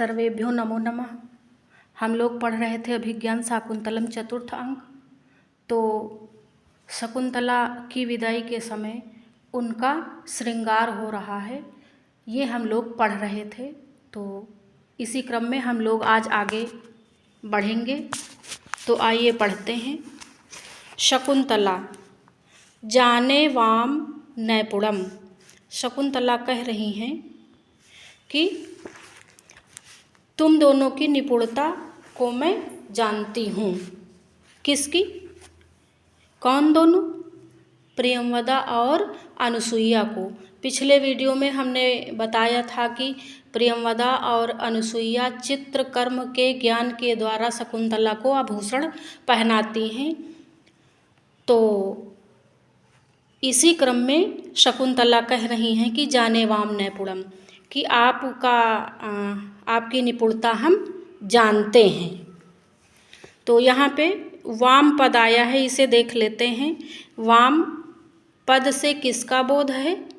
सर्वेभ्यो नमो नमः। हम लोग पढ़ रहे थे अभिज्ञान शाकुंतलम चतुर्थ अंक। तो शकुंतला की विदाई के समय उनका श्रृंगार हो रहा है, ये हम लोग पढ़ रहे थे। तो इसी क्रम में हम लोग आज आगे बढ़ेंगे। तो आइए पढ़ते हैं। शकुंतला जाने वाम नैपुणम। शकुंतला कह रही हैं कि तुम दोनों की निपुणता को मैं जानती हूँ। किसकी? कौन दोनों? प्रियंवदा और अनुसुईया को। पिछले वीडियो में हमने बताया था कि प्रियंवदा और अनुसुईया चित्रकर्म के ज्ञान के द्वारा शकुंतला को आभूषण पहनाती हैं। तो इसी क्रम में शकुंतला कह रही हैं कि जाने वाम नैपुणम, कि आपकी निपुणता हम जानते हैं। तो यहाँ पे वाम पद आया है, इसे देख लेते हैं। वाम पद से किसका बोध है?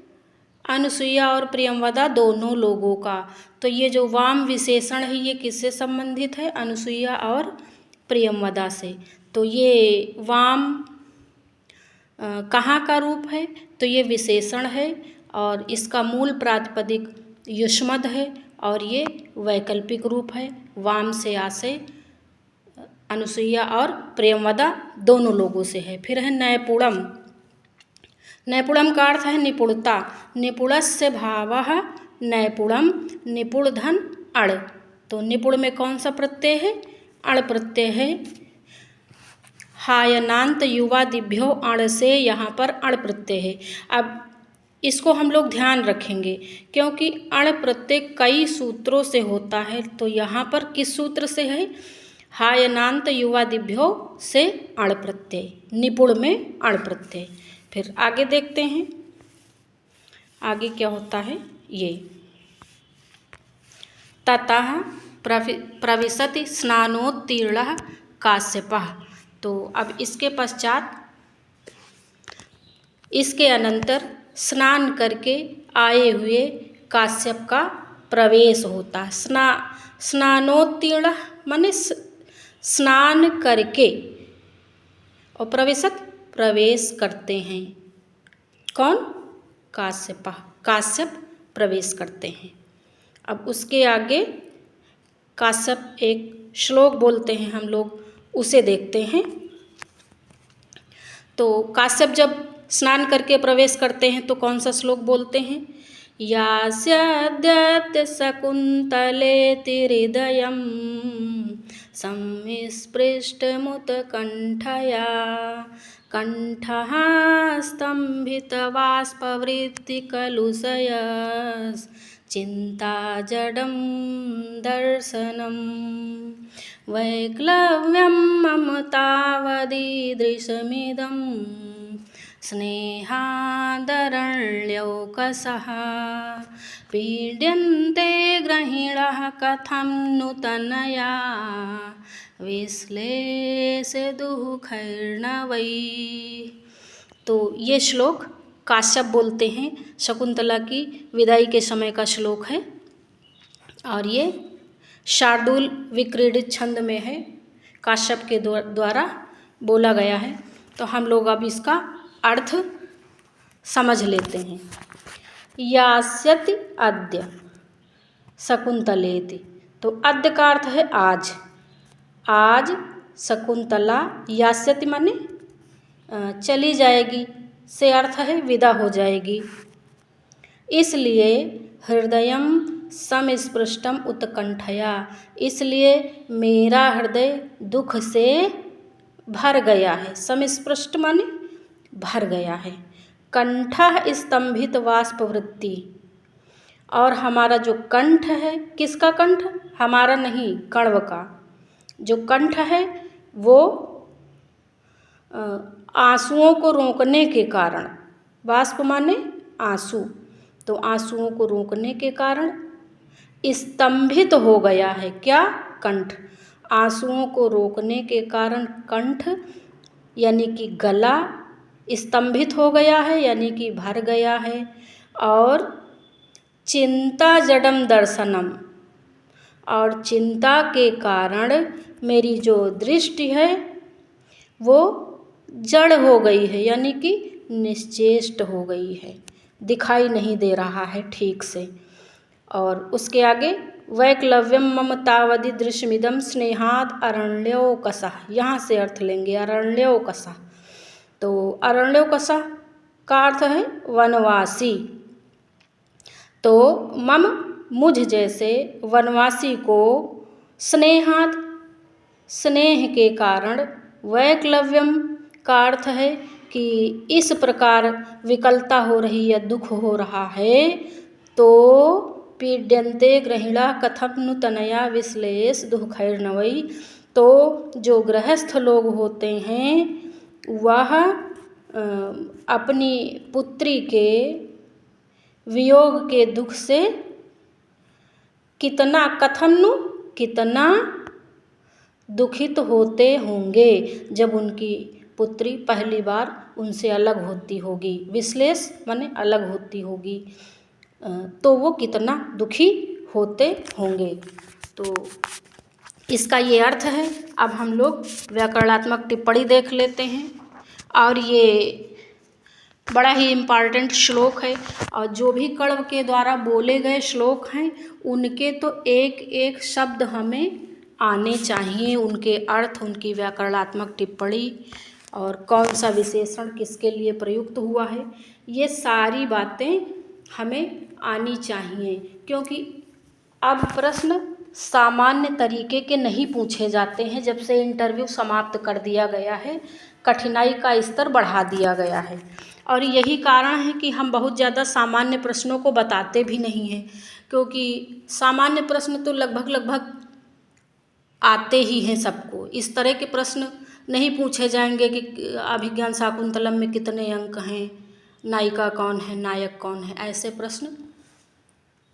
अनुसुईया और प्रियंवदा दोनों लोगों का। तो ये जो वाम विशेषण है ये किससे संबंधित है? अनुसुईया और प्रियंवदा से। तो ये वाम कहाँ का रूप है? तो ये विशेषण है और इसका मूल प्रातिपदिक युष्मद है और ये वैकल्पिक रूप है। वाम से आशय अनुसुईया और प्रियंवदा दोनों लोगों से है। फिर है नैपुणम। नैपुणम का अर्थ है निपुणता। निपुणस्य भावः नैपुणम, निपुण धन अण। तो निपुण में कौन सा प्रत्यय है? अण प्रत्यय है। हायनांत युवादिभ्यो अण से यहाँ पर अण प्रत्यय है। अब इसको हम लोग ध्यान रखेंगे क्योंकि अण प्रत्यय कई सूत्रों से होता है। तो यहाँ पर किस सूत्र से है? हायनांत युवादिभ्यो से अण प्रत्यय, निपुण में अण प्रत्यय। फिर आगे देखते हैं आगे क्या होता है। ये ततः प्रविशति स्नानोत्तीर्णः काश्यपः। तो अब इसके पश्चात, इसके अनंतर स्नान करके आए हुए काश्यप का प्रवेश होता है। स्नानोत्तीर्ण माने स्नान करके, और प्रवेशत प्रवेश करते हैं। कौन? काश्यप प्रवेश करते हैं। अब उसके आगे काश्यप एक श्लोक बोलते हैं, हम लोग उसे देखते हैं। तो काश्यप जब स्नान करके प्रवेश करते हैं तो कौन सा श्लोक बोलते हैं? यास्यद्यत्य शकुन्तलेति हृदयं संस्पृष्टमुत्कण्ठया कण्ठः स्तम्भितबाष्पवृत्तिकलुषयश्चिन्ता जडं दर्शनम् वैक्लव्यं मम तावदीदृशमिदं स्नेहादरण्यौकसः पीड्यन्ते ग्रहिणः कथं नु तनया विश्लेषदुःखैर्न वै। तो ये श्लोक काश्यप बोलते हैं। शकुंतला की विदाई के समय का श्लोक है और ये शार्दूल विक्रीडित छंद में है, काश्यप के द्वारा बोला गया है। तो हम लोग अब इसका अर्थ समझ लेते हैं। यास्यति अद्य शकुंतलेति। तो अद्य का अर्थ है आज। आज शकुंतला, यास्यति माने चली जाएगी से अर्थ है विदा हो जाएगी। इसलिए हृदयम समस्पृष्टम उत्कंठया, इसलिए मेरा हृदय दुख से भर गया है। समस्पृष्ट माने भर गया है। कंठः स्तंभित वाष्पवृत्ति, और हमारा जो कंठ है, किसका कंठ? हमारा नहीं, कण्व का जो कंठ है वो आंसुओं को रोकने के कारण, वाष्प माने आंसू, तो आंसुओं को रोकने के कारण स्तंभित हो गया है। क्या? कंठ। आंसुओं को रोकने के कारण कंठ यानी कि गला स्तंभित हो गया है, यानी कि भर गया है। और चिंता जडम दर्शनम, और चिंता के कारण मेरी जो दृष्टि है वो जड़ हो गई है, यानी कि निश्चेष्ट हो गई है, दिखाई नहीं दे रहा है ठीक से। और उसके आगे वैक्लव्यम ममतावधि दृश्यमिदम स्नेहाद अरण्योकसः, यहाँ से अर्थ लेंगे अरण्योकसः। तो अरण्योकसः का अर्थ है वनवासी। तो मम मुझ जैसे वनवासी को स्नेहाद स्नेह के कारण, वैक्लव्यम का अर्थ है कि इस प्रकार विकलता हो रही है, दुख हो रहा है, तो पीड्यन्ते गृहिणा कथम नु तनया विश्लेष दुःखैर्नवै। तो जो गृहस्थ लोग होते हैं वह अपनी पुत्री के वियोग के दुख से कितना कितना दुखित होते होंगे जब उनकी पुत्री पहली बार उनसे अलग होती होगी। विश्लेष माने अलग होती होगी, तो वो कितना दुखी होते होंगे। तो इसका ये अर्थ है। अब हम लोग व्याकरणात्मक टिप्पणी देख लेते हैं। और ये बड़ा ही इम्पॉर्टेंट श्लोक है, और जो भी कण्व के द्वारा बोले गए श्लोक हैं उनके तो एक एक शब्द हमें आने चाहिए, उनके अर्थ, उनकी व्याकरणात्मक टिप्पणी और कौन सा विशेषण किसके लिए प्रयुक्त हुआ है, ये सारी बातें हमें आनी चाहिए। क्योंकि अब प्रश्न सामान्य तरीके के नहीं पूछे जाते हैं। जब से इंटरव्यू समाप्त कर दिया गया है, कठिनाई का स्तर बढ़ा दिया गया है, और यही कारण है कि हम बहुत ज़्यादा सामान्य प्रश्नों को बताते भी नहीं हैं, क्योंकि सामान्य प्रश्न तो लगभग आते ही हैं सबको। इस तरह के प्रश्न नहीं पूछे जाएंगे कि अभिज्ञान शाकुंतलम में कितने अंक हैं, नायिका कौन है, नायक कौन है, ऐसे प्रश्न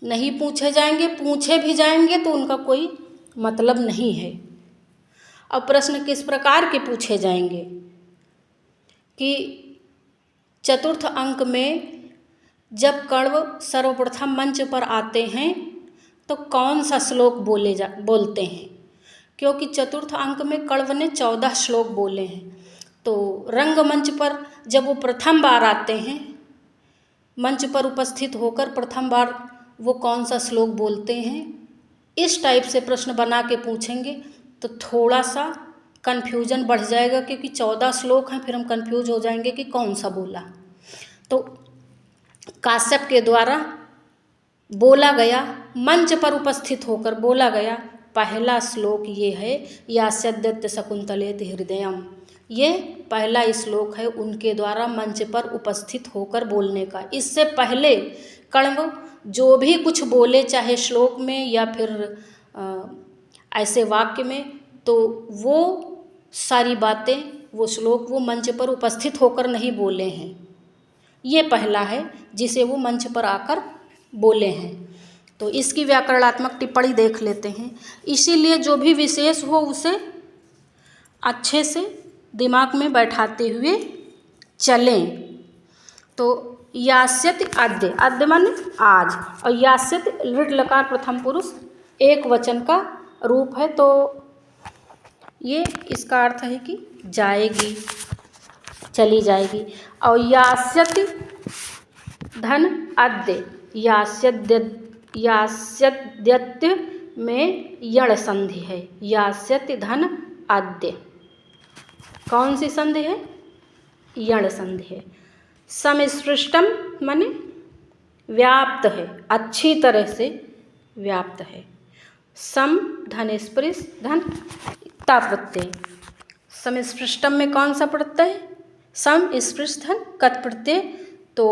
नहीं पूछे जाएंगे। पूछे भी जाएंगे तो उनका कोई मतलब नहीं है। अब प्रश्न किस प्रकार के पूछे जाएंगे कि चतुर्थ अंक में जब कण्व सर्वप्रथम मंच पर आते हैं तो कौन सा श्लोक बोलते हैं, क्योंकि चतुर्थ अंक में कण्व ने 14 श्लोक बोले हैं। तो रंगमंच पर जब वो प्रथम बार आते हैं, मंच पर उपस्थित होकर प्रथम बार वो कौन सा श्लोक बोलते हैं, इस टाइप से प्रश्न बना के पूछेंगे तो थोड़ा सा कन्फ्यूजन बढ़ जाएगा, क्योंकि 14 श्लोक हैं, फिर हम कन्फ्यूज हो जाएंगे कि कौन सा बोला। तो काश्यप के द्वारा बोला गया, मंच पर उपस्थित होकर बोला गया पहला श्लोक ये है, यास्यद्यत्य शकुंतलेति हृदयम। ये पहला श्लोक है उनके द्वारा मंच पर उपस्थित होकर बोलने का। इससे पहले कण्व जो भी कुछ बोले, चाहे श्लोक में या फिर ऐसे वाक्य में, तो वो सारी बातें, वो श्लोक वो मंच पर उपस्थित होकर नहीं बोले हैं। ये पहला है जिसे वो मंच पर आकर बोले हैं। तो इसकी व्याकरणात्मक टिप्पणी देख लेते हैं। इसीलिए जो भी विशेष हो उसे अच्छे से दिमाग में बैठाते हुए चलें। तो यास्यति अद्य, अद्य माने आज, और यास्यति लृट लकार प्रथम पुरुष एक वचन का रूप है, तो ये इसका अर्थ है कि जाएगी, चली जाएगी। और यास्यति धन अद्य, यास्यद्यत्य में यण संधि है। यास्यति धन अद्य, कौन सी संधि है? यण संधि है। समस्पृष्टम माने व्याप्त है, अच्छी तरह से व्याप्त है। सम धन स्पृश धन ता प्रत्यय। समस्पृष्टम में कौन सा प्रत्यय है? सम स्पृश धन कत प्रत्यय। तो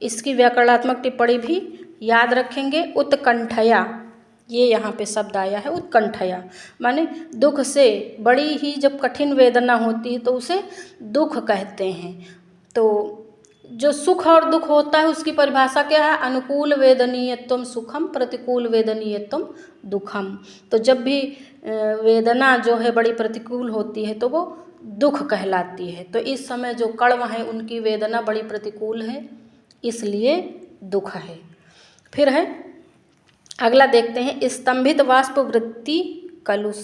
इसकी व्याकरणात्मक टिप्पणी भी याद रखेंगे। उत्कंठया, ये यहाँ पे शब्द आया है उत्कंठया, माने दुख से, बड़ी ही जब कठिन वेदना होती है तो उसे दुख कहते हैं। तो जो सुख और दुख होता है उसकी परिभाषा क्या है? अनुकूल वेदनीयत्वम सुखम, प्रतिकूल वेदनीयत्वम दुखम। तो जब भी वेदना जो है बड़ी प्रतिकूल होती है तो वो दुख कहलाती है। तो इस समय जो कण्व हैं उनकी वेदना बड़ी प्रतिकूल है, इसलिए दुख है। फिर है अगला देखते हैं स्तंभित वाष्प वृत्ति कलुष।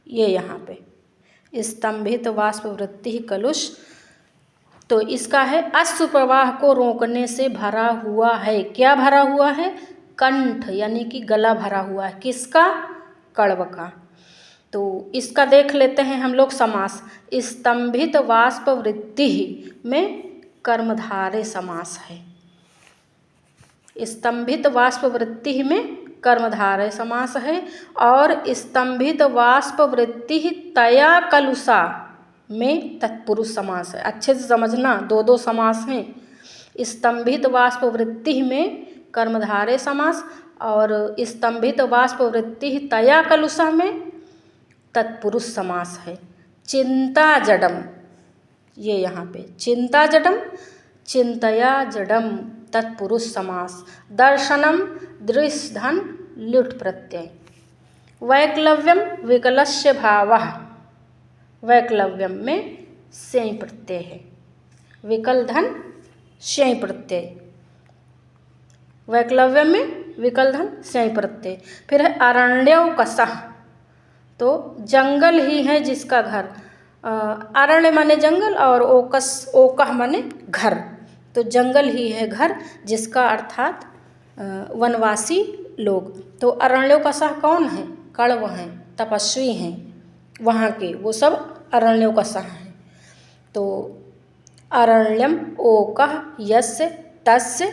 ये यहाँ पे स्तंभित वाष्प वृत्ति कलुष, तो इसका है अश्रु प्रवाह को रोकने से भरा हुआ है। क्या भरा हुआ है? कंठ यानी कि गला भरा हुआ है। किसका? कण्व का। तो इसका देख लेते हैं हम लोग समास। स्तंभित वाष्प वृत्ति में कर्मधारय समास है। स्तंभित वाष्प वृत्ति में कर्मधारय समास है। और स्तंभित वाष्प वृत्ति तया कलुषा में तत्पुरुष समास है। अच्छे से समझना, दो दो समास हैं। स्तंभित वाष्प वृत्ति में कर्मधारय समास और स्तंभित वाष्प वृत्ति तया कलुषा में तत्पुरुष समास है। चिंता जडम, ये यहाँ पे चिंता जडम, चिंतया जडम तत्पुरुष समास। दर्शनम दृश्य धन ल्युट् प्रत्यय। वैक्लव्यम विकलस्य भावः, वैक्लव्यम में स्यई प्रत्यय है। विकल धन स्यई प्रत्यय, वैक्लव्यम में विकल धन स्यई प्रत्यय। फिर है अरण्यौकसः, तो जंगल ही है जिसका घर। अरण्य माने जंगल और ओकस ओकह माने घर, तो जंगल ही है घर जिसका अर्थात वनवासी लोग। तो अरण्यौकसः कौन है? कण्व हैं, तपस्वी हैं वहाँ के, वो सब अरण्यौकसः हैं। तो अरण्यम ओकः यस्य तस्य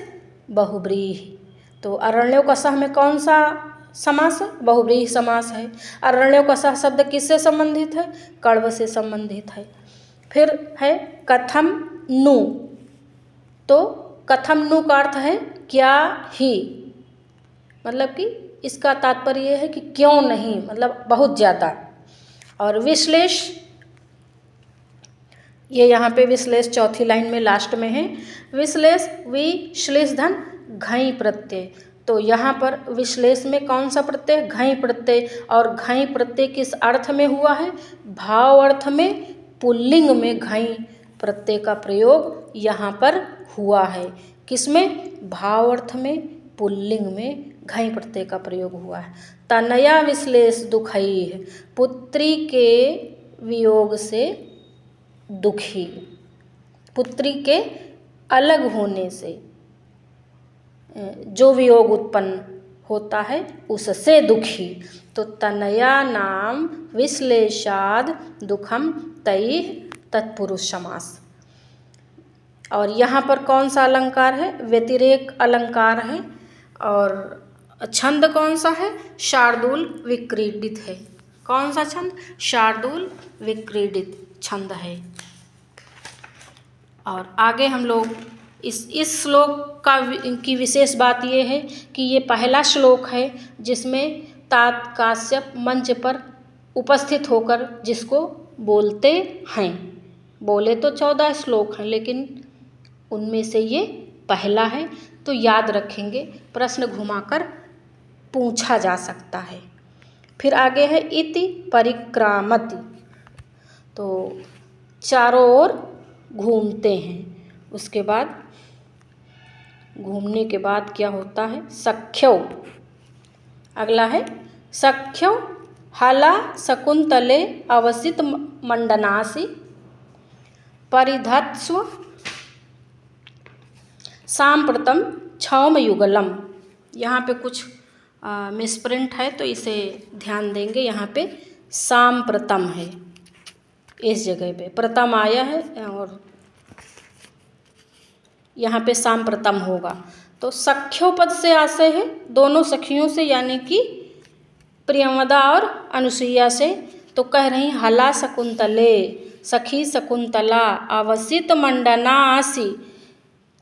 बहुव्रीहि, तो अरण्यौकसः में कौन सा समास है? बहुव्रीहि समास है। अरण्यौकसः शब्द किससे संबंधित है? कण्व से संबंधित है। फिर है कथम नु, तो कथम नु का अर्थ है क्या ही, मतलब कि इसका तात्पर्य यह है कि क्यों नहीं, मतलब बहुत ज़्यादा। और विश्लेष, ये यहाँ पे विश्लेष चौथी लाइन में लास्ट में है। विश्लेष विश्लेष धन घई प्रत्यय, तो यहाँ पर विश्लेष में कौन सा प्रत्यय? घई प्रत्यय। और घई प्रत्यय किस अर्थ में हुआ है? भाव अर्थ में, पुल्लिंग में घई प्रत्यय का प्रयोग यहाँ पर हुआ है। किसमें? भाव अर्थ में, पुल्लिंग में घई प्रत्यय का प्रयोग हुआ है। तनया विश्लेष दुखई है, पुत्री के वियोग से दुखी, पुत्री के अलग होने से जो वियोग उत्पन्न होता है उससे दुखी। तो तनया नाम विश्लेषाद दुखम तैः तत्पुरुष समास। और यहाँ पर कौन सा अलंकार है? व्यतिरेक अलंकार है। और छंद कौन सा है? शार्दूल विक्रीडित है। कौन सा छंद? शार्दूल विक्रीडित छंद है। और आगे हम लोग इस श्लोक की विशेष बात यह है कि ये पहला श्लोक है जिसमें तात काश्यप मंच पर उपस्थित होकर जिसको बोलते हैं। बोले तो 14 श्लोक हैं, लेकिन उनमें से ये पहला है, तो याद रखेंगे, प्रश्न घुमाकर पूछा जा सकता है। फिर आगे है इति परिक्रामति, तो चारों ओर घूमते हैं। उसके बाद घूमने के बाद क्या होता है? सख्यौ, अगला है सख्यौ हला शकुंतले अवसित मंडनासि परिधत्स्व सांप्रतम क्षौम युगलम। यहाँ पे कुछ मिसप्रिंट है तो इसे ध्यान देंगे। यहाँ पे सांप्रतम है, इस जगह पे प्रथम आया है और यहाँ पे सांप्रतम होगा। तो सख्यो पद से आशय है दोनों सखियों से, यानी कि प्रियंवदा और अनुसुईया से। तो कह रही हला शकुंतले, सखी शकुंतला, अवसित मंडनासि,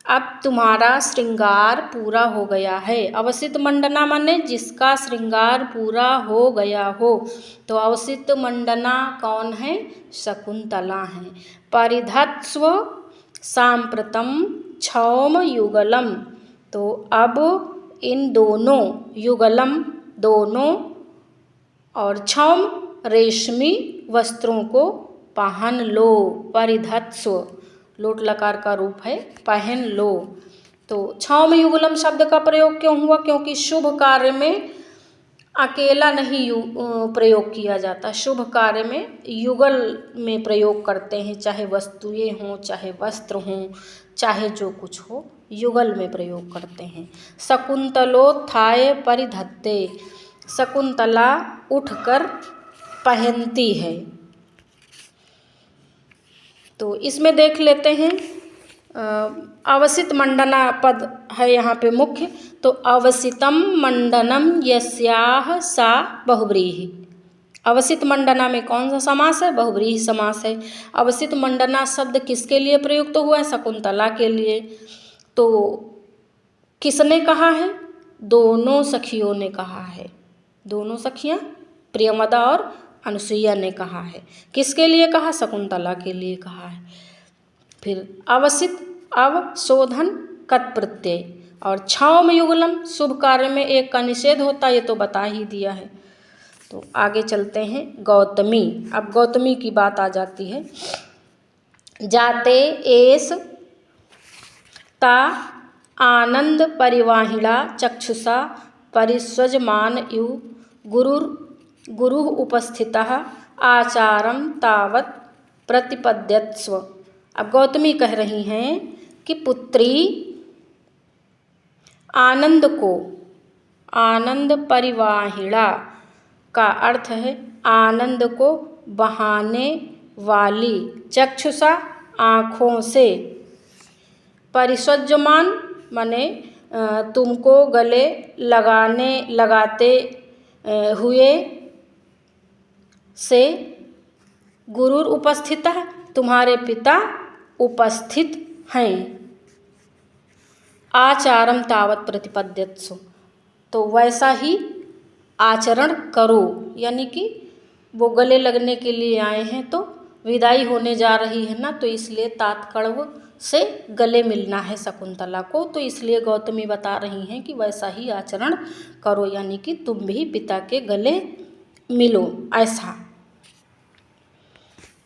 अब तुम्हारा श्रृंगार पूरा हो गया है। अवसित मंडना माने जिसका श्रृंगार पूरा हो गया हो। तो अवसित मंडना कौन है? शकुंतला है। परिधत्स्व सांप्रतम क्षौम युगलम, तो अब इन दोनों, युगलम दोनों, और क्षौम रेशमी वस्त्रों को पहन लो। परिधत्स्व लोट लकार का रूप है, पहन लो। तो छाँव में युगलम शब्द का प्रयोग क्यों हुआ? क्योंकि शुभ कार्य में अकेला नहीं प्रयोग किया जाता, शुभ कार्य में युगल में प्रयोग करते हैं, चाहे वस्तुएं हों, चाहे वस्त्र हों, चाहे जो कुछ हो, युगल में प्रयोग करते हैं। शकुंतलोत्थाय परिधत्ते, शकुंतला उठकर पहनती है। तो इसमें देख लेते हैं, अवसित मंडना पद है यहाँ पे मुख्य। तो अवसितम मंडनम यस्याह सा बहुव्रीहि। अवसित मंडना में कौन सा समास है? बहुव्रीहि समास है। अवसित मंडना शब्द किसके लिए प्रयुक्त तो हुआ है? शकुंतला के लिए। तो किसने कहा है? दोनों सखियों ने कहा है, दोनों सखियाँ प्रियमदा और अनुसुईया ने कहा है। किसके लिए कहा? शकुंतला के लिए कहा है। फिर अवसित अवशोधन कत प्रत्यय और छाँव में युगलम, शुभ कार्य में एक का निषेध होता है, ये तो बता ही दिया है। तो आगे चलते हैं गौतमी। अब गौतमी की बात आ जाती है। जाते एस ता आनंद परिवाहिणा चक्षुषा परिस्वजमान इव गुरु उपस्थितः आचारम तावत् प्रतिपद्यत्स्व। अब गौतमी कह रही हैं कि पुत्री आनंद को, आनंद परिवाहिणा का अर्थ है आनंद को बहाने वाली, चक्षुषा आँखों से, परिस्वज्यमान माने तुमको गले लगाते हुए से, गुरुर उपस्थितः तुम्हारे पिता उपस्थित हैं, आचारम तावत् प्रतिपद्यत्सु तो वैसा ही आचरण करो। यानी कि वो गले लगने के लिए आए हैं, तो विदाई होने जा रही है ना, तो इसलिए तात्कर्व से गले मिलना है शकुंतला को, तो इसलिए गौतमी बता रही हैं कि वैसा ही आचरण करो, यानी कि तुम भी पिता के गले मिलो, ऐसा।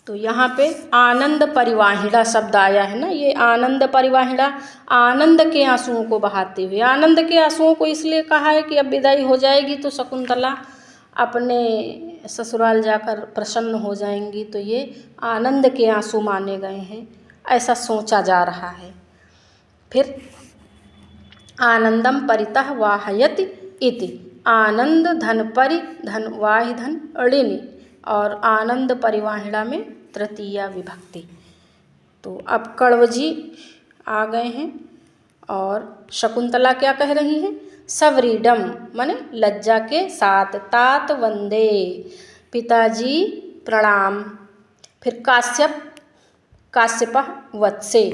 तो यहाँ पे आनंद परिवाहिणा शब्द आया है ना, ये आनंद परिवाहिणा आनंद के आंसुओं को बहाते हुए, आनंद के आंसुओं को इसलिए कहा है कि अब विदाई हो जाएगी तो शकुंतला अपने ससुराल जाकर प्रसन्न हो जाएंगी, तो ये आनंद के आंसू माने गए हैं, ऐसा सोचा जा रहा है। फिर आनंदम परितः वाहयति इति, आनंद धन परि धन वाहि धन अड़िनी, और आनंद परिवाहिणा में तृतीया विभक्ति। तो अब कण्व जी आ गए हैं और शकुंतला क्या कह रही हैं? सव्रीडम माने लज्जा के साथ, तात वंदे पिताजी प्रणाम। फिर काश्यप वत्से,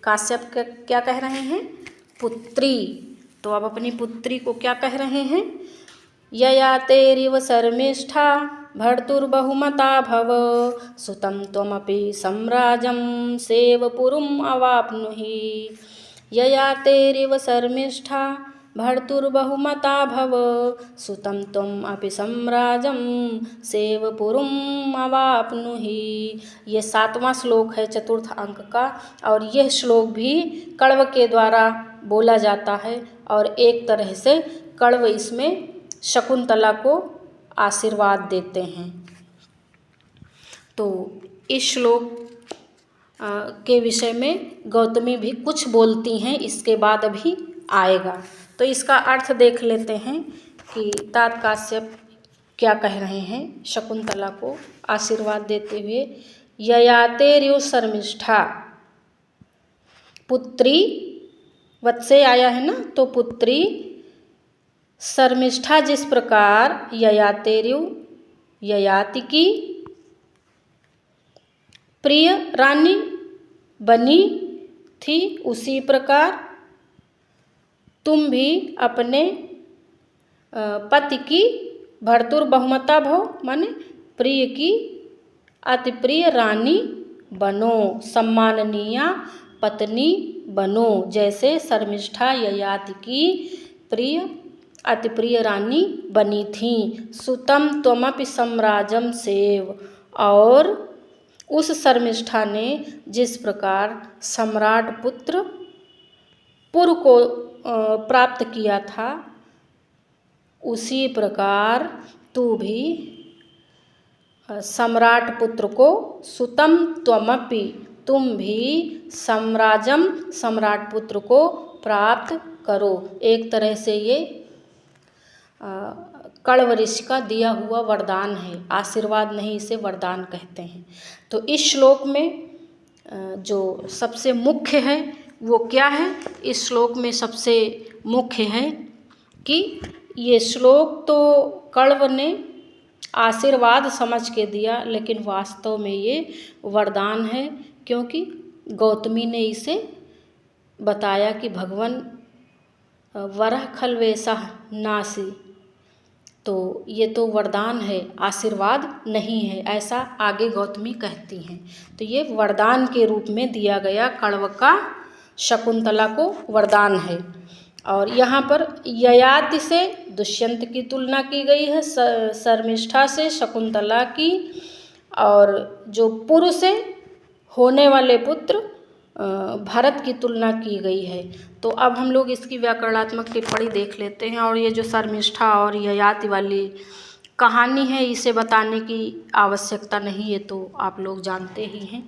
काश्यप क्या कह रहे हैं? पुत्री। तो अब अपनी पुत्री को क्या कह रहे हैं? यया तेरिव शर्मिष्ठा भर्तुर्बहुमता भव, सुतं त्वमपि सम्राजं सेवपुरुम् अवाप्नुहि। यया तेरिव शर्मिष्ठा भर्तुर्बहुमता भव, सुतं त्वमपि सम्राजं सेवपुरुम् अवाप्नुहि। ये 7वां श्लोक है चतुर्थ अंक का, और यह श्लोक भी कण्व के द्वारा बोला जाता है, और एक तरह से कण्व इसमें शकुंतला को आशीर्वाद देते हैं। तो इस श्लोक के विषय में गौतमी भी कुछ बोलती हैं, इसके बाद अभी आएगा। तो इसका अर्थ देख लेते हैं कि तात काश्यप क्या कह रहे हैं शकुंतला को आशीर्वाद देते हुए। ययातेर्यो शर्मिष्ठा, पुत्री वत्से आया है ना, तो पुत्री शर्मिष्ठा जिस प्रकार ययातेर्यो ययाति की प्रिय रानी बनी थी, उसी प्रकार तुम भी अपने पति की भर्तुर बहुमता भव माने प्रिय की अति प्रिय रानी बनो, सम्माननीय पत्नी बनो, जैसे शर्मिष्ठा ययाति की प्रिय अति प्रिय रानी बनी थी। सुतम त्वमपि सम्राजम सेव, और उस शर्मिष्ठा ने जिस प्रकार सम्राट पुत्र पुर को प्राप्त किया था, उसी प्रकार तू भी सम्राट पुत्र को सुतम त्वमपि, तुम भी सम्राजम सम्राट पुत्र को प्राप्त करो। एक तरह से ये कण्व ऋषि का दिया हुआ वरदान है, आशीर्वाद नहीं, इसे वरदान कहते हैं। तो इस श्लोक में जो सबसे मुख्य है वो क्या है? इस श्लोक में सबसे मुख्य है कि ये श्लोक तो कण्व ने आशीर्वाद समझ के दिया, लेकिन वास्तव में ये वरदान है, क्योंकि गौतमी ने इसे बताया कि भगवान वरः खल्वेशः नासी, तो ये तो वरदान है, आशीर्वाद नहीं है, ऐसा आगे गौतमी कहती हैं। तो ये वरदान के रूप में दिया गया कण्व का शकुंतला को वरदान है। और यहाँ पर ययाति से दुष्यंत की तुलना की गई है, शर्मिष्ठा से शकुंतला की, और जो पुरु से होने वाले पुत्र भरत की तुलना की गई है। तो अब हम लोग इसकी व्याकरणात्मक टिप्पणी देख लेते हैं। और ये जो शर्मिष्ठा और ययाति वाली कहानी है, इसे बताने की आवश्यकता नहीं, ये तो आप लोग जानते ही हैं।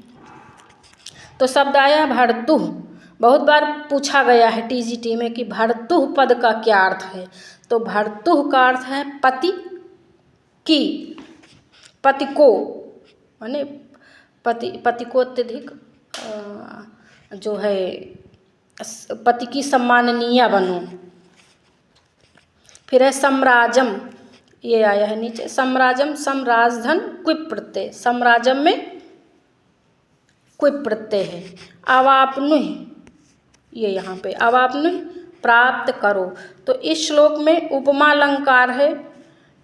तो शब्द आया भर्तुः। बहुत बार पूछा गया है टीजीटी में कि भर्तुः पद का क्या अर्थ है। तो भर्तुः का अर्थ है पति की, पति को, माने पति को अत्यधिक जो है पति की सम्माननीय बनो। फिर है सम्राजम, ये आया है नीचे, सम्राजम सम्राजधन क्विप प्रत्यय, सम्राजम में क्विप प्रत्यय है। अवाप्नुः, ये यहाँ पे अवाप्नुः प्राप्त करो। तो इस श्लोक में उपमा अलंकार है,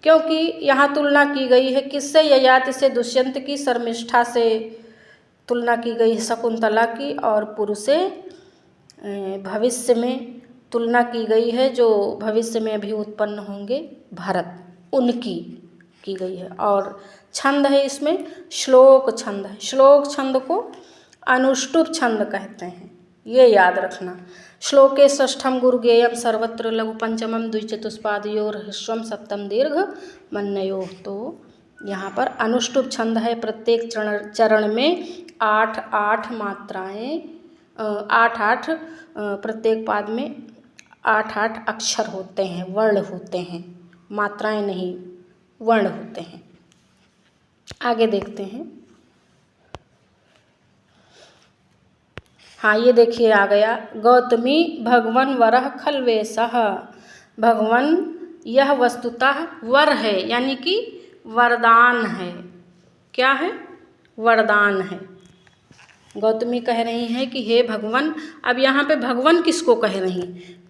क्योंकि यहाँ तुलना की गई है किससे? ययाति से दुष्यंत की, शर्मिष्ठा से तुलना की गई है शकुंतला की, और पुरु से भविष्य में तुलना की गई है, जो भविष्य में अभी उत्पन्न होंगे भरत, उनकी की गई है। और छंद है इसमें श्लोक छंद है। श्लोक छंद को अनुष्टुप छंद कहते हैं, ये याद रखना। श्लोके षष्ठम गुरुगेयम सर्वत्र लघु पंचमम द्विचतुष्पादयोर ह्रस्वम सप्तम दीर्घ मन्नयोः। तो यहाँ पर अनुष्टुप छंद है। प्रत्येक चरण में 8-8 मात्राएं, 8-8 प्रत्येक पाद में 8-8 अक्षर होते हैं, वर्ण होते हैं, मात्राएं नहीं वर्ण होते हैं। आगे देखते हैं। हाँ, ये देखिए आ गया, गौतमी भगवन वरः खल्वेशः। भगवन यह वस्तुतः वर है, यानी कि वरदान है। क्या है? वरदान है। गौतमी कह रही हैं कि हे भगवान। अब यहाँ पे भगवान किसको कह रही?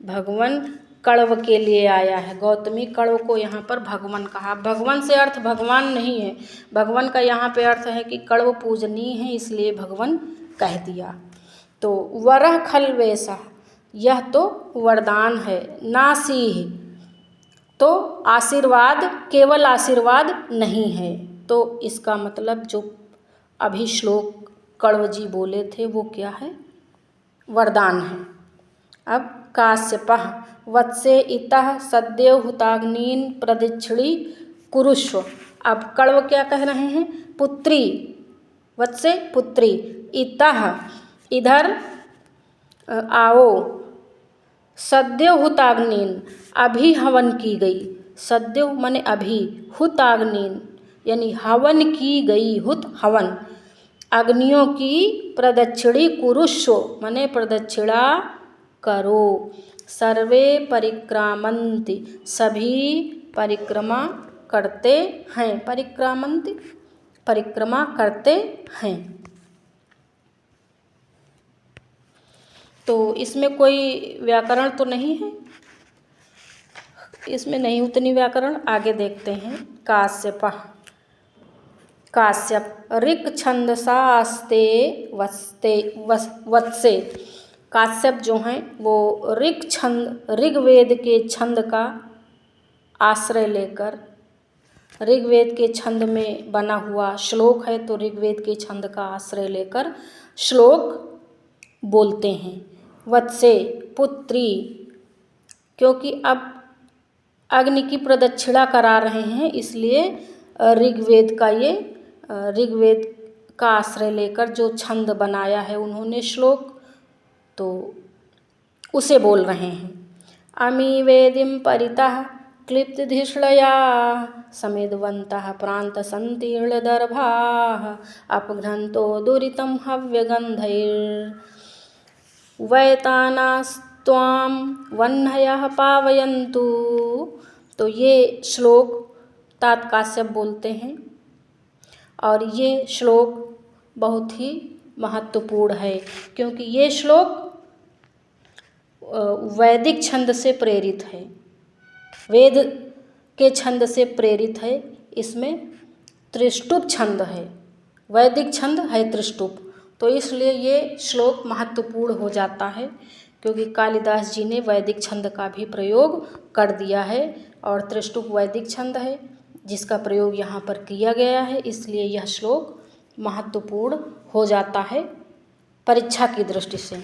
भगवान कण्व के लिए आया है। गौतमी कण्व को यहाँ पर भगवान कहा। भगवान से अर्थ भगवान नहीं है, भगवान का यहाँ पे अर्थ है कि कण्व पूजनीय है, इसलिए भगवान कह दिया। तो वरः खल्वेशः, यह तो वरदान है। नासीः, तो आशीर्वाद, केवल आशीर्वाद नहीं है। तो इसका मतलब जो अभी श्लोक कण्व जी बोले थे वो क्या है? वरदान है। अब काश्यपः वत्से इतः सद्यो हुताग्नीन् प्रदक्षिणी कुरुष्व। अब कण्व क्या कह रहे हैं? पुत्री, वत्से पुत्री, इतः इधर आओ, सद्यो हुताग्नीन, अभी हवन की गई। सद्यो माने अभी, हुताग्नीन यानी हवन की गई, हुत हवन, अग्नियों की प्रदक्षिणी कुरुष्व माने प्रदक्षिणा करो। सर्वे परिक्रामन्ति, सभी परिक्रमा करते हैं। परिक्रामन्ति, परिक्रमा करते हैं। तो इसमें कोई व्याकरण तो नहीं है, इसमें नहीं उतनी व्याकरण। आगे देखते हैं। काश्यपः, काश्यप ऋक् छंदसास्ते वत्से। काश्यप जो हैं वो ऋक् छंद, ऋग्वेद के छंद का आश्रय लेकर, ऋग्वेद के छंद में बना हुआ श्लोक है, तो ऋग्वेद के छंद का आश्रय लेकर श्लोक बोलते हैं। वत्से पुत्री, क्योंकि अब अग्नि की प्रदक्षिणा करा रहे हैं, इसलिए ऋग्वेद का आश्रय लेकर जो छंद बनाया है उन्होंने श्लोक, तो उसे बोल रहे हैं। अमी वेदिम परितः क्लिप्तधिष्णया समेधवन्तः प्रान्तसन्तीर्णदर्भाः अपघ्नन्तो दुरितं हव्यगन्धैर्वैतानास्त्वां वह्नयः पावयन्तु। तो ये श्लोक तात काश्यप बोलते हैं और ये श्लोक बहुत ही महत्वपूर्ण है, क्योंकि ये श्लोक वैदिक छंद से प्रेरित है, वेद के छंद से प्रेरित है। इसमें त्रिष्टुप छंद है, वैदिक छंद है त्रिष्टुप, तो इसलिए ये श्लोक महत्वपूर्ण हो जाता है, क्योंकि कालिदास जी ने वैदिक छंद का भी प्रयोग कर दिया है और त्रिष्टुप वैदिक छंद है जिसका प्रयोग यहाँ पर किया गया है, इसलिए यह श्लोक महत्वपूर्ण हो जाता है परीक्षा की दृष्टि से।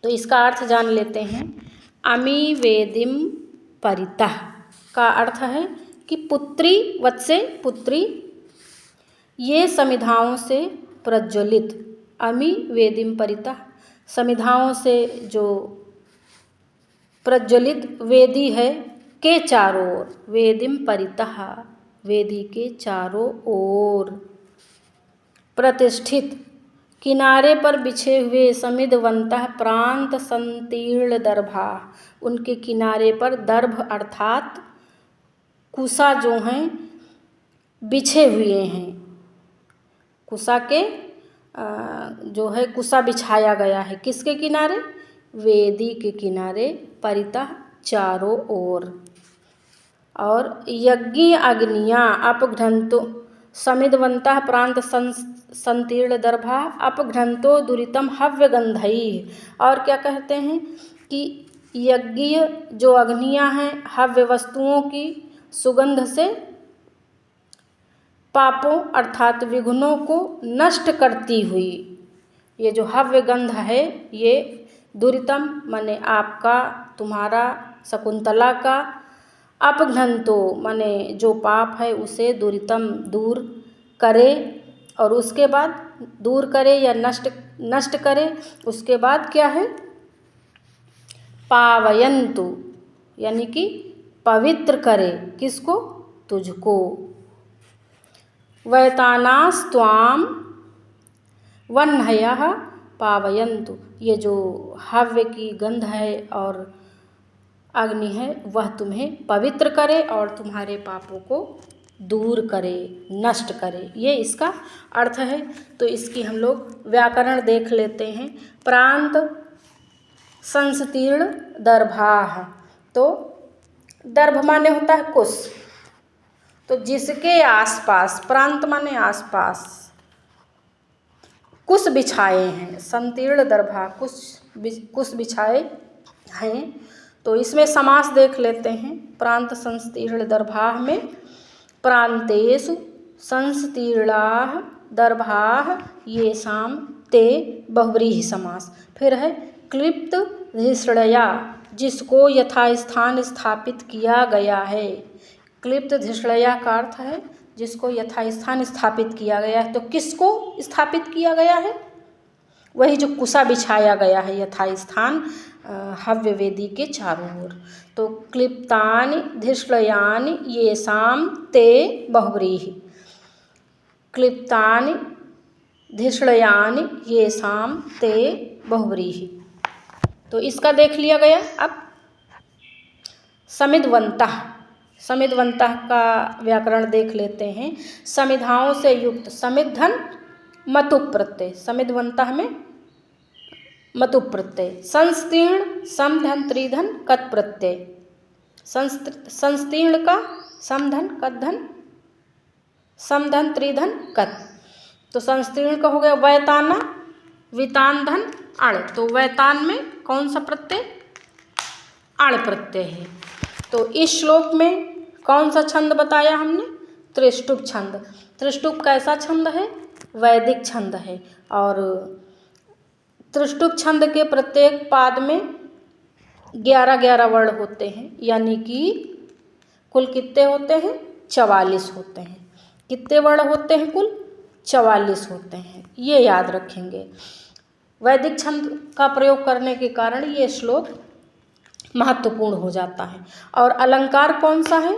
तो इसका अर्थ जान लेते हैं। अमी वेदिम परितः का अर्थ है कि पुत्री, वत्से पुत्री, ये समिधाओं से प्रज्वलित, अमी वेदिम परितः समिधाओं से जो प्रज्वलित वेदी है, के चारों ओर, वेदिम परितः वेदी के चारों ओर प्रतिष्ठित, किनारे पर बिछे हुए समिधवन्तः प्रांत संतीर्ण दर्भा, उनके किनारे पर दर्भ अर्थात कुसा जो हैं बिछे हुए हैं, कुसा के जो है कुसा बिछाया गया है, किसके किनारे, वेदी के किनारे, परितः चारों ओर। और यज्ञ अग्नियाँ अपघ्नन्तो समिधवन्तः प्रांत संतीर्ण दर्भा अपघ्नन्तो दुरितम हव्यगंधैः। और क्या कहते हैं कि यज्ञ जो अग्नियाँ हैं हव्य वस्तुओं की सुगंध से पापों अर्थात विघ्नों को नष्ट करती हुई, ये जो हव्य गंध है ये दुरितम माने आपका, तुम्हारा, शकुंतला का, अपघ्नन्तो माने जो पाप है उसे दुरितम दूर करे, और उसके बाद दूर करे या नष्ट करे, उसके बाद क्या है, पावयन्तु यानी कि पवित्र करे, किसको, तुझको। वैतानास्त्वां वह्नयः पावयन्तु, ये जो हव्य की गंध है और अग्नि है वह तुम्हें पवित्र करे और तुम्हारे पापों को दूर करे, नष्ट करे, ये इसका अर्थ है। तो इसकी हम लोग व्याकरण देख लेते हैं। प्रांत संस्तीर्ण दर्भाः, तो दर्भ माने होता है कुश, तो जिसके आसपास, प्रांत माने आसपास, कुश बिछाए हैं, संतीर्ण दर्भा कुश बिछाए हैं। तो इसमें समास देख लेते हैं। प्रांत संस्तीर्ण दर्भाः में प्रांतेषु संस्तीर्णाः दर्भाः येषां ते बहुव्रीहि समास। फिर है क्लिप्त धिष्णया, जिसको यथास्थान स्थापित किया गया है। क्लिप्त धिष्णया का अर्थ है जिसको यथास्थान स्थापित किया गया है। तो किसको स्थापित किया गया है, वही जो कुसा बिछाया गया है यथास्थान हव्य वेदी के चारों ओर। तो क्लिप्तानि धिष्णयानि येषां ते बहुव्रीहि, क्लिप्तानि धिष्णयानि येषां ते बहुव्रीहि। तो इसका देख लिया गया। अब समिधवन्तः, समिधवन्तः का व्याकरण देख लेते हैं। समिधाओं से युक्त, समिधन मतुप प्रत्यय, समिधवन्तः में मतुप प्रत्यय। संस्तीर्ण समधन त्रिधन कत प्रत्यय, संस्तीर्ण का समधन कतधन, समधन त्रिधन कत। तो संस्तीर्ण का हो गया वैताना, वितान धन अण, तो वैतान में कौन सा प्रत्यय, अण प्रत्यय है। तो इस श्लोक में कौन सा छंद बताया हमने, त्रिष्टुप छंद। त्रिष्टुप कैसा छंद है, वैदिक छंद है। और त्रिष्टुप छंद के प्रत्येक पाद में 11-11 वर्ण होते हैं, यानी कि कुल कितने होते हैं? 44 होते हैं। कितने वर्ण होते हैं? कुल 44 होते हैं। ये याद रखेंगे। वैदिक छंद का प्रयोग करने के कारण ये श्लोक महत्वपूर्ण हो जाता है। और अलंकार कौन सा है?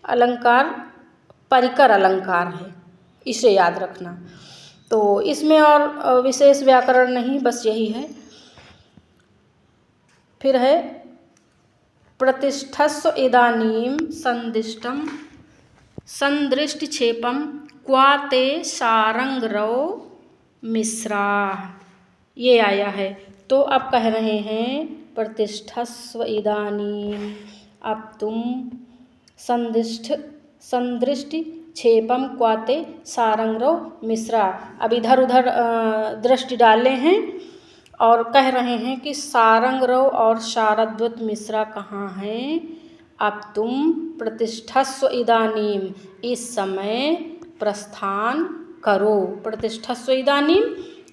अलंकार परिकर अलंकार है, इसे याद रखना। तो इसमें और विशेष व्याकरण नहीं, बस यही है। फिर है प्रतिष्ठस्व इदानीं संदिष्टम संदृष्टिक्षेपम क्वाते सारंगरव मिश्रा, ये आया है। तो अब कह रहे हैं प्रतिष्ठस्व इदानीं, अब तुम संदृष्टि क्षेपम क्वाते सारंगरव मिश्रा। अब इधर उधर दृष्टि डाले हैं और कह रहे हैं कि सारंगरव और शारद्वत मिश्रा कहाँ हैं। अब तुम प्रतिष्ठस्व इदानीं, इस समय प्रस्थान करो। प्रतिष्ठस्व इदानीं,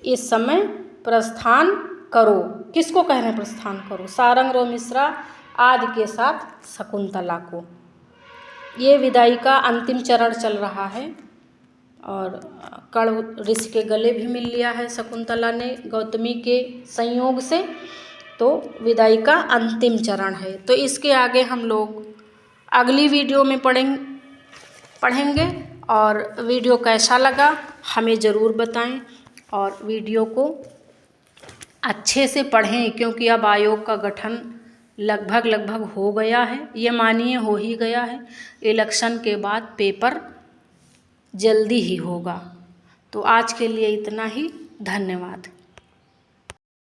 इस समय प्रस्थान करो। किसको कह रहे हैं प्रस्थान करो? सारंगरव मिश्रा आदि के साथ शकुंतला को। ये विदाई का अंतिम चरण चल रहा है और कण ऋषि के गले भी मिल लिया है शकुंतला ने गौतमी के संयोग से। तो विदाई का अंतिम चरण है। तो इसके आगे हम लोग अगली वीडियो में पढ़ेंगे। और वीडियो कैसा लगा हमें ज़रूर बताएं और वीडियो को अच्छे से पढ़ें, क्योंकि अब आयोग का गठन लगभग हो गया है। ये मानिए हो ही गया है। इलेक्शन के बाद पेपर जल्दी ही होगा। तो आज के लिए इतना ही। धन्यवाद।